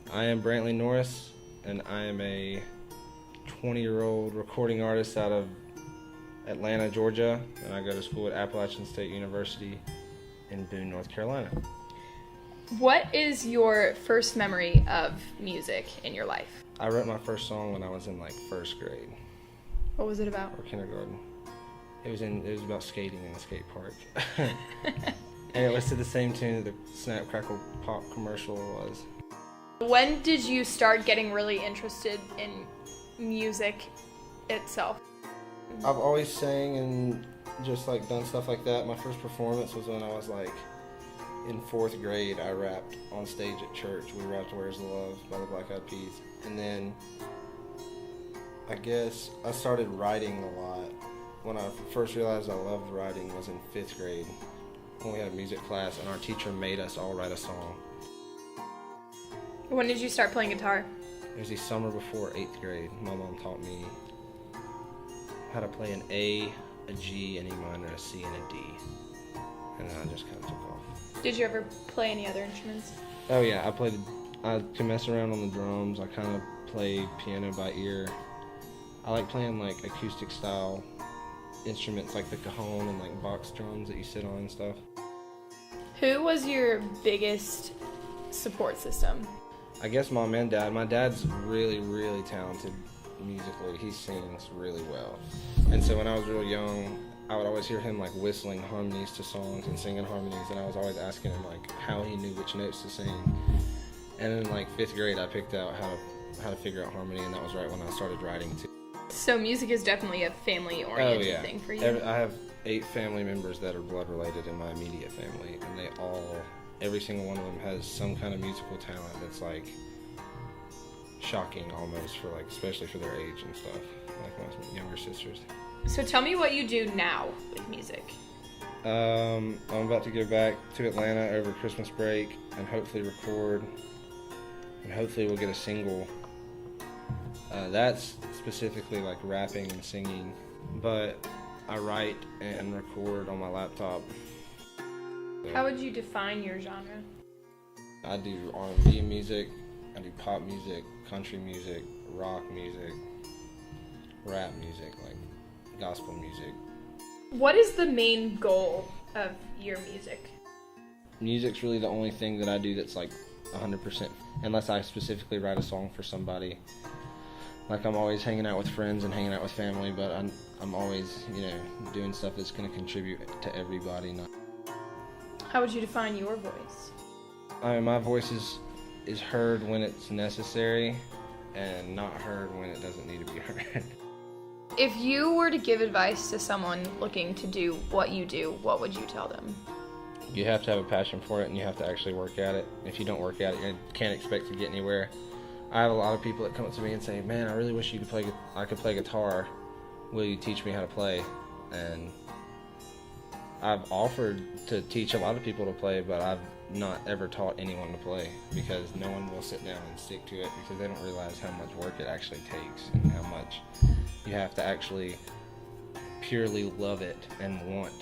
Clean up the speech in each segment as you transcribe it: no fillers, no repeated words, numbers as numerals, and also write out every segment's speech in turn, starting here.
I am Brantley Norris, and I am a 20-year-old recording artist out of Atlanta, Georgia, and I go to school at Appalachian State University in Boone, North Carolina. What is your first memory of music in your life? I wrote my first song when I was in first grade What was it about? or kindergarten. It was about skating in the skate park. And it was to the same tune that the Snap Crackle Pop commercial was. When did you start getting really interested in music itself? I've always sang and just done stuff like that. My first performance was when I was in 4th grade. I rapped on stage at church. We rapped Where's the Love by the Black Eyed Peas. And then I guess I started writing a lot. When I first realized I loved writing was in 5th grade when we had a music class and our teacher made us all write a song. When did you start playing guitar? It was the summer before 8th grade. My mom taught me how to play an A, a G, an E minor, a C, and a D. And then I just kind of took off. Did you ever play any other instruments? Oh yeah, I can mess around on the drums. I kind of play piano by ear. I like playing acoustic style instruments like the cajon and box drums that you sit on and stuff. Who was your biggest support system? I guess mom and dad. My dad's really, really talented musically. He sings really well. And so when I was real young, I would always hear him whistling harmonies to songs and singing harmonies, and I was always asking him how he knew which notes to sing. And in 5th grade I picked out how to figure out harmony, and that was right when I started writing too. So music is definitely a family-oriented thing for you. I have 8 family members that are blood related in my immediate family, and every single one of them has some kind of musical talent that's shocking almost especially for their age and stuff, like my younger sisters. So tell me what you do now with music. I'm about to go back to Atlanta over Christmas break and hopefully record, and hopefully we'll get a single. That's specifically rapping and singing, but I write and record on my laptop. How would you define your genre? I do R&B music, I do pop music, country music, rock music, rap music, gospel music. What is the main goal of your music? Music's really the only thing that I do that's 100%, unless I specifically write a song for somebody. I'm always hanging out with friends and hanging out with family, but I'm always, doing stuff that's going to contribute to everybody. How would you define your voice? My voice is heard when it's necessary and not heard when it doesn't need to be heard. If you were to give advice to someone looking to do what you do, what would you tell them? You have to have a passion for it, and you have to actually work at it. If you don't work at it, you can't expect to get anywhere. I have a lot of people that come up to me and say, "Man, I really wish I could play guitar. Will you teach me how to play?" And I've offered to teach a lot of people to play, but I've not ever taught anyone to play because no one will sit down and stick to it because they don't realize how much work it actually takes and how much you have to actually purely love it and want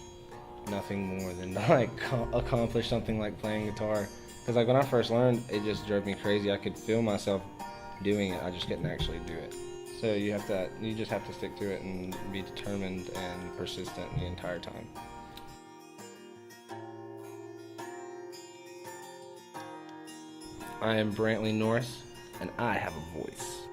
nothing more than to accomplish something like playing guitar. Because when I first learned, it just drove me crazy. I could feel myself doing it, I just couldn't actually do it. So you just have to stick to it and be determined and persistent the entire time. I am Brantley Norris, and I have a voice.